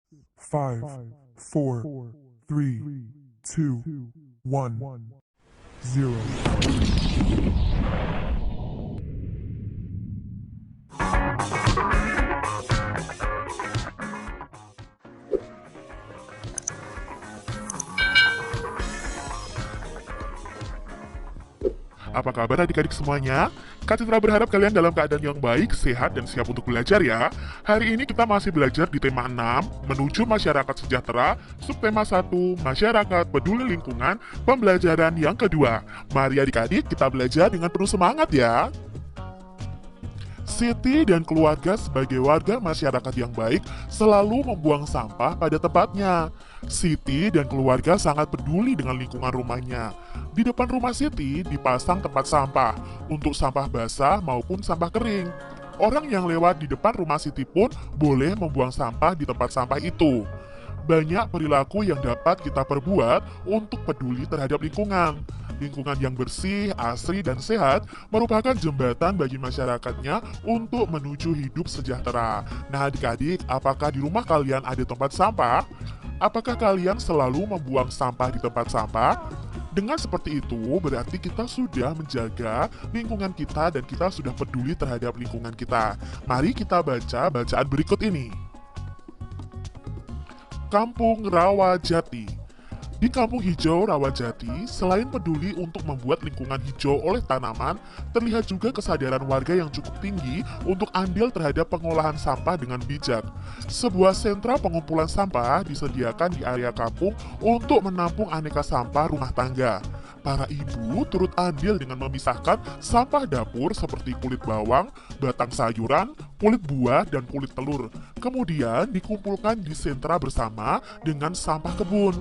5, 4, 3, 2, 1, 0. Apa kabar adik-adik semuanya? Kak Citra berharap kalian dalam keadaan yang baik, sehat, dan siap untuk belajar ya. Hari ini kita masih belajar di tema 6, menuju masyarakat sejahtera, subtema 1, masyarakat peduli lingkungan, pembelajaran yang kedua. Mari adik-adik kita belajar dengan penuh semangat ya. Siti dan keluarga sebagai warga masyarakat yang baik selalu membuang sampah pada tempatnya. Siti dan keluarga sangat peduli dengan lingkungan rumahnya. Di depan rumah Siti dipasang tempat sampah untuk sampah basah maupun sampah kering. Orang yang lewat di depan rumah Siti pun boleh membuang sampah di tempat sampah itu. Banyak perilaku yang dapat kita perbuat untuk peduli terhadap lingkungan. Lingkungan yang bersih, asri, dan sehat merupakan jembatan bagi masyarakatnya untuk menuju hidup sejahtera. Nah adik-adik, apakah di rumah kalian ada tempat sampah? Apakah kalian selalu membuang sampah di tempat sampah? Dengan seperti itu, berarti kita sudah menjaga lingkungan kita dan kita sudah peduli terhadap lingkungan kita. Mari kita baca bacaan berikut ini. Kampung Rawajati. Di Kampung Hijau Rawajati, selain peduli untuk membuat lingkungan hijau oleh tanaman, terlihat juga kesadaran warga yang cukup tinggi untuk andil terhadap pengolahan sampah dengan bijak. Sebuah sentra pengumpulan sampah disediakan di area kampung untuk menampung aneka sampah rumah tangga. Para ibu turut andil dengan memisahkan sampah dapur seperti kulit bawang, batang sayuran, kulit buah, dan kulit telur. Kemudian dikumpulkan di sentra bersama dengan sampah kebun.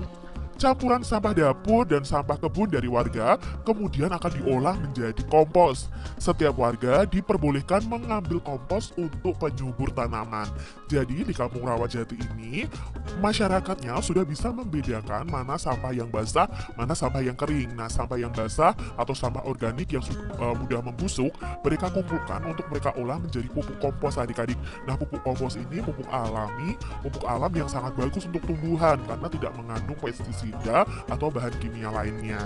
Campuran sampah dapur dan sampah kebun dari warga kemudian akan diolah menjadi kompos. Setiap warga diperbolehkan mengambil kompos untuk penyubur tanaman. Jadi di Kampung Rawajati ini, masyarakatnya sudah bisa membedakan mana sampah yang basah, mana sampah yang kering. Nah, sampah yang basah atau sampah organik yang mudah membusuk, mereka kumpulkan untuk mereka olah menjadi pupuk kompos adik-adik. Nah, pupuk kompos ini pupuk alami, pupuk alam yang sangat bagus untuk tumbuhan karena tidak mengandung pestisida atau bahan kimia lainnya.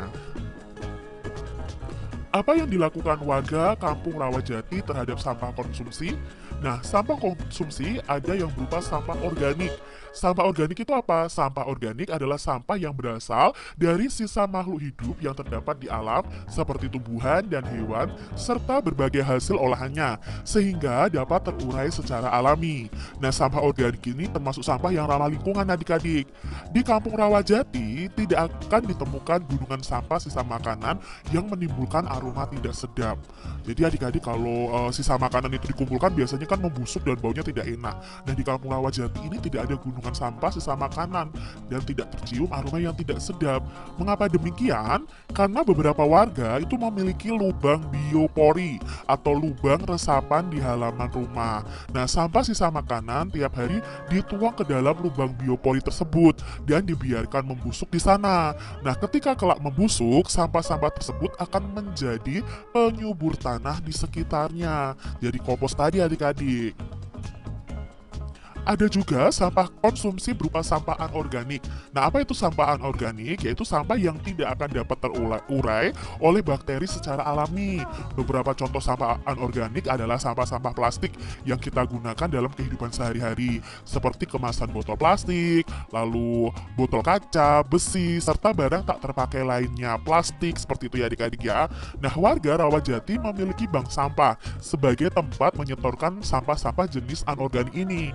Apa yang dilakukan warga Kampung Rawajati terhadap sampah konsumsi? Nah, sampah konsumsi ada yang berupa sampah organik. Sampah organik itu apa? Sampah organik adalah sampah yang berasal dari sisa makhluk hidup yang terdapat di alam seperti tumbuhan dan hewan serta berbagai hasil olahannya sehingga dapat terurai secara alami. Nah, sampah organik ini termasuk sampah yang ramah lingkungan adik-adik. Di Kampung Rawajati tidak akan ditemukan gunungan sampah sisa makanan yang menimbulkan aroma tidak sedap. Jadi adik-adik kalau sisa makanan itu dikumpulkan biasanya kan membusuk dan baunya tidak enak. Nah di Kampung Rawajati ini tidak ada gunungan sampah sisa makanan dan tidak tercium aroma yang tidak sedap. Mengapa demikian? Karena beberapa warga itu memiliki lubang biopori atau lubang resapan di halaman rumah. Nah sampah sisa makanan tiap hari dituang ke dalam lubang biopori tersebut dan dibiarkan membusuk di sana. Nah ketika kelak membusuk, sampah-sampah tersebut akan menjadi penyubur tanah di sekitarnya. Jadi kompos tadi adik-adik. Ada juga sampah konsumsi berupa sampah anorganik. Nah, apa itu sampah anorganik? Yaitu sampah yang tidak akan dapat terurai oleh bakteri secara alami. Beberapa contoh sampah anorganik adalah sampah-sampah plastik yang kita gunakan dalam kehidupan sehari-hari, seperti kemasan botol plastik, lalu botol kaca, besi, serta barang tak terpakai lainnya, plastik, seperti itu ya adik-adik ya. Nah, warga Rawajati memiliki bank sampah sebagai tempat menyetorkan sampah-sampah jenis anorganik ini.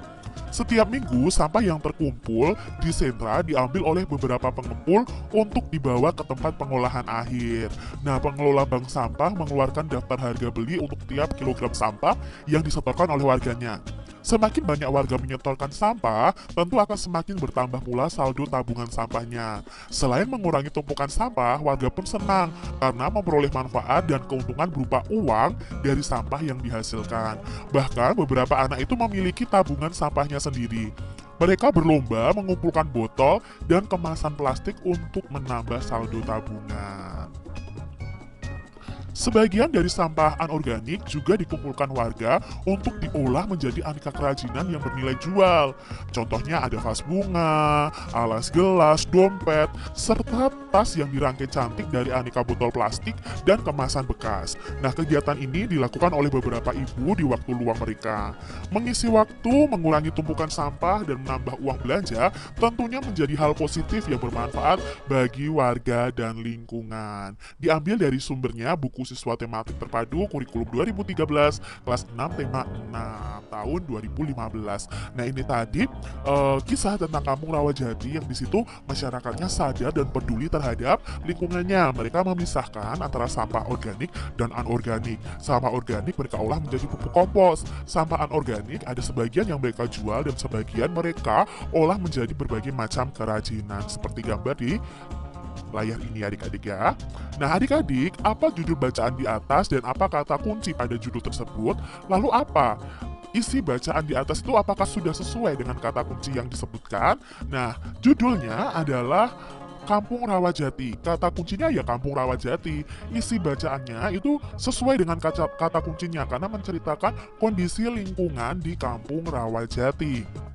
Setiap minggu, sampah yang terkumpul di sentra diambil oleh beberapa pengepul untuk dibawa ke tempat pengolahan akhir. Nah, pengelola bank sampah mengeluarkan daftar harga beli untuk tiap kilogram sampah yang disetorkan oleh warganya. Semakin banyak warga menyetorkan sampah, tentu akan semakin bertambah pula saldo tabungan sampahnya. Selain mengurangi tumpukan sampah, warga pun senang karena memperoleh manfaat dan keuntungan berupa uang dari sampah yang dihasilkan. Bahkan beberapa anak itu memiliki tabungan sampahnya sendiri. Mereka berlomba mengumpulkan botol dan kemasan plastik untuk menambah saldo tabungan. Sebagian dari sampah anorganik juga dikumpulkan warga untuk diolah menjadi aneka kerajinan yang bernilai jual. Contohnya ada vas bunga, alas gelas, dompet, serta tas yang dirangkai cantik dari aneka botol plastik dan kemasan bekas. Nah, kegiatan ini dilakukan oleh beberapa ibu di waktu luang mereka. Mengisi waktu, mengurangi tumpukan sampah, dan menambah uang belanja tentunya menjadi hal positif yang bermanfaat bagi warga dan lingkungan. Diambil dari sumbernya buku siswa tematik terpadu kurikulum 2013 kelas 6 tema 6 tahun 2015. Nah, ini tadi kisah tentang Kampung Rawajati yang di situ masyarakatnya sadar dan peduli terhadap lingkungannya. Mereka memisahkan antara sampah organik dan anorganik. Sampah organik mereka olah menjadi pupuk kompos. Sampah anorganik ada sebagian yang mereka jual dan sebagian mereka olah menjadi berbagai macam kerajinan seperti gambar di layar ini adik-adik ya. Nah adik-adik, apa judul bacaan di atas dan apa kata kunci pada judul tersebut? Lalu apa isi bacaan di atas itu, apakah sudah sesuai dengan kata kunci yang disebutkan? Nah, judulnya adalah Kampung Rawajati. Kata kuncinya ya Kampung Rawajati. Isi bacaannya itu sesuai dengan kata kuncinya karena menceritakan kondisi lingkungan di Kampung Rawajati.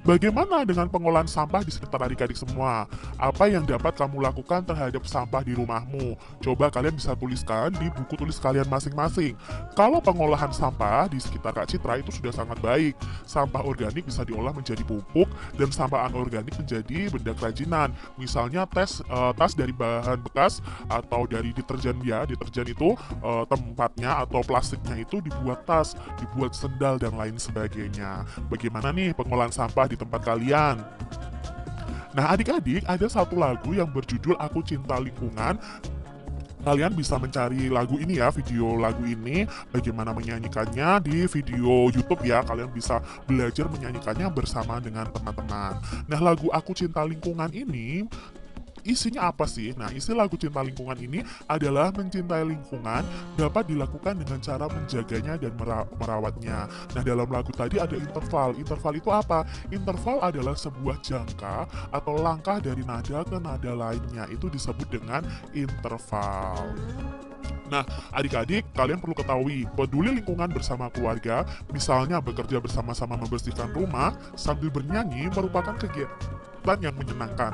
Bagaimana dengan pengolahan sampah di sekitar adik-adik semua? Apa yang dapat kamu lakukan terhadap sampah di rumahmu? Coba kalian bisa tuliskan di buku tulis kalian masing-masing. Kalau pengolahan sampah di sekitar Kak Citra itu sudah sangat baik. Sampah organik bisa diolah menjadi pupuk dan sampah anorganik menjadi benda kerajinan. Misalnya tas dari bahan bekas atau dari deterjen ya. Deterjen itu tempatnya atau plastiknya itu dibuat tas, dibuat sendal dan lain sebagainya. Bagaimana nih pengolahan sampah di tempat kalian? Nah adik-adik, ada satu lagu yang berjudul Aku Cinta Lingkungan. Kalian bisa mencari lagu ini ya, video lagu ini, bagaimana menyanyikannya di video YouTube ya. Kalian bisa belajar menyanyikannya bersama dengan teman-teman. Nah lagu Aku Cinta Lingkungan ini isinya apa sih? Nah, isi lagu Cinta Lingkungan ini adalah mencintai lingkungan dapat dilakukan dengan cara menjaganya dan merawatnya. Nah, dalam lagu tadi ada interval. Interval itu apa? Interval adalah sebuah jangka atau langkah dari nada ke nada lainnya. Itu disebut dengan interval. Nah, adik-adik, kalian perlu ketahui, peduli lingkungan bersama keluarga, misalnya bekerja bersama-sama membersihkan rumah sambil bernyanyi merupakan kegiatan yang menyenangkan.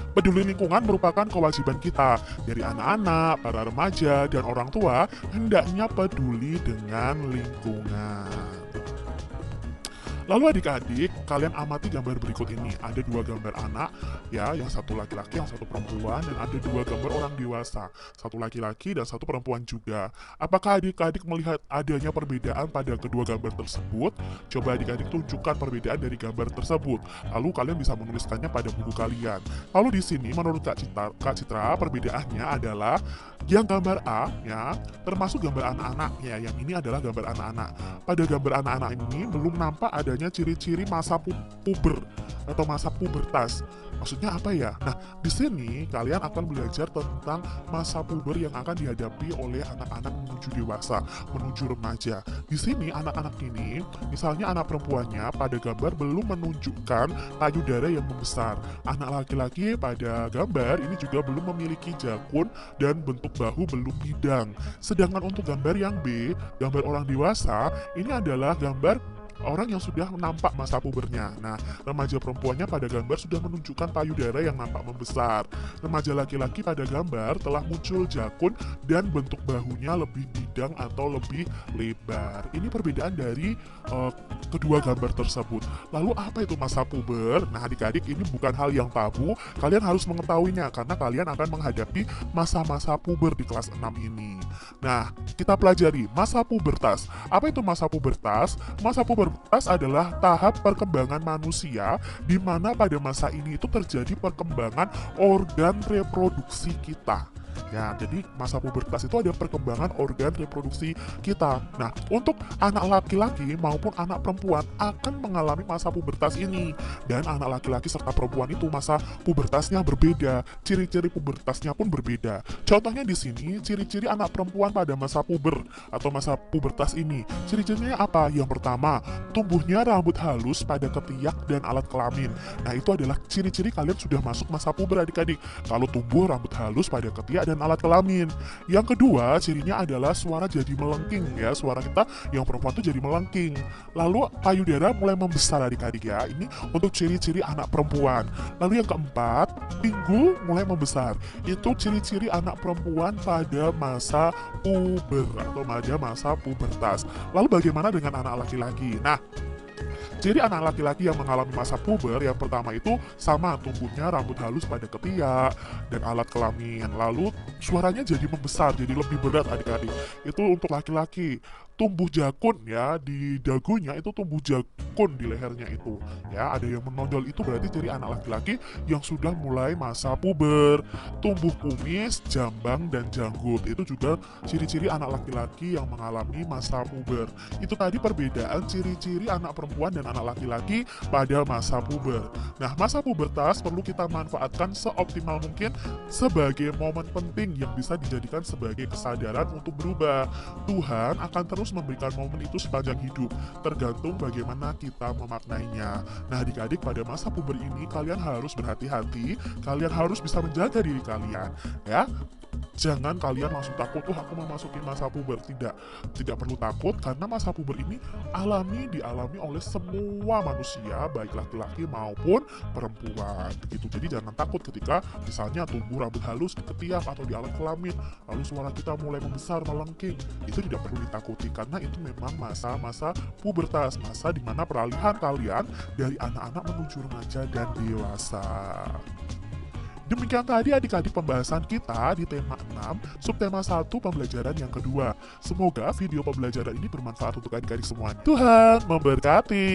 Peduli lingkungan merupakan kewajiban kita dari anak-anak, para remaja, dan orang tua hendaknya peduli dengan lingkungan. Lalu adik-adik, kalian amati gambar berikut ini. Ada dua gambar anak, ya, yang satu laki-laki, yang satu perempuan, dan ada dua gambar orang dewasa. Satu laki-laki dan satu perempuan juga. Apakah adik-adik melihat adanya perbedaan pada kedua gambar tersebut? Coba adik-adik tunjukkan perbedaan dari gambar tersebut. Lalu kalian bisa menuliskannya pada buku kalian. Lalu di sini menurut Kak Citra perbedaannya adalah yang gambar A, ya, termasuk gambar anak-anak, ya, yang ini adalah gambar anak-anak. Pada gambar anak-anak ini belum nampak adanya ciri-ciri masa puber atau masa pubertas. Maksudnya apa ya? Nah, di sini kalian akan belajar tentang masa puber yang akan dihadapi oleh anak-anak menuju dewasa, menuju remaja. Di sini anak-anak ini, misalnya anak perempuannya pada gambar belum menunjukkan payudara yang membesar. Anak laki-laki pada gambar ini juga belum memiliki jakun dan bentuk bahu belum bidang. Sedangkan untuk gambar yang B, gambar orang dewasa, ini adalah gambar orang yang sudah nampak masa pubernya. Nah, remaja perempuannya pada gambar sudah menunjukkan payudara yang nampak membesar. Remaja laki-laki pada gambar telah muncul jakun dan bentuk bahunya lebih bidang atau lebih lebar. Ini perbedaan dari kedua gambar tersebut. Lalu apa itu masa puber? Nah, adik-adik, ini bukan hal yang tabu. Kalian harus mengetahuinya karena kalian akan menghadapi masa-masa puber di kelas 6 ini. Nah, kita pelajari masa pubertas. Apa itu masa pubertas? Masa pubertas adalah tahap perkembangan manusia di mana pada masa ini itu terjadi perkembangan organ reproduksi kita. Ya, jadi masa pubertas itu ada perkembangan organ reproduksi kita. Nah, untuk anak laki-laki maupun anak perempuan akan mengalami masa pubertas ini. Dan anak laki-laki serta perempuan itu masa pubertasnya berbeda. Ciri-ciri pubertasnya pun berbeda. Contohnya di sini, ciri-ciri anak perempuan pada masa puber atau masa pubertas ini. Ciri-cirinya apa? Yang pertama, tumbuhnya rambut halus pada ketiak dan alat kelamin. Nah, itu adalah ciri-ciri kalian sudah masuk masa puber adik-adik. Kalau tumbuh rambut halus pada ketiak dan dan alat kelamin. Yang kedua, cirinya adalah suara jadi melengking ya, suara kita yang perempuan tuh jadi melengking. Lalu payudara mulai membesar adik-adik ya, ini untuk ciri-ciri anak perempuan. Lalu yang keempat, pinggul mulai membesar. Itu ciri-ciri anak perempuan pada masa puber atau pada masa pubertas. Lalu bagaimana dengan anak laki-laki? Nah, ciri anak laki-laki yang mengalami masa puber yang pertama itu sama tumbuhnya rambut halus pada ketiak dan alat kelamin. Lalu suaranya jadi membesar, jadi lebih berat adik-adik. Itu untuk laki-laki. Tumbuh jakun ya di dagunya, itu tumbuh jakun di lehernya itu. Ya, ada yang menonjol, itu berarti ciri anak laki-laki yang sudah mulai masa puber. Tumbuh kumis, jambang dan janggut, itu juga ciri-ciri anak laki-laki yang mengalami masa puber. Itu tadi perbedaan ciri-ciri anak perempuan dan anak laki-laki pada masa puber. Nah, masa pubertas perlu kita manfaatkan seoptimal mungkin sebagai momen penting yang bisa dijadikan sebagai kesadaran untuk berubah. Tuhan akan terus memberikan momen itu sepanjang hidup, tergantung bagaimana kita memaknainya. Nah, adik-adik, pada masa puber ini kalian harus berhati-hati, kalian harus bisa menjaga diri kalian, ya. Jangan kalian langsung takut, aku memasuki masa puber. Tidak perlu takut, karena masa puber ini dialami oleh semua manusia, baik laki-laki maupun perempuan. Begitu. Jadi jangan takut ketika misalnya tumbuh rambut halus di ketiak atau di alat kelamin, lalu suara kita mulai membesar, melengking. Itu tidak perlu ditakuti, karena itu memang masa-masa pubertas, masa dimana peralihan kalian dari anak-anak menuju remaja dan dewasa. Demikian tadi adik-adik pembahasan kita di tema 6, subtema 1 pembelajaran yang kedua. Semoga video pembelajaran ini bermanfaat untuk adik-adik semuanya. Tuhan memberkati.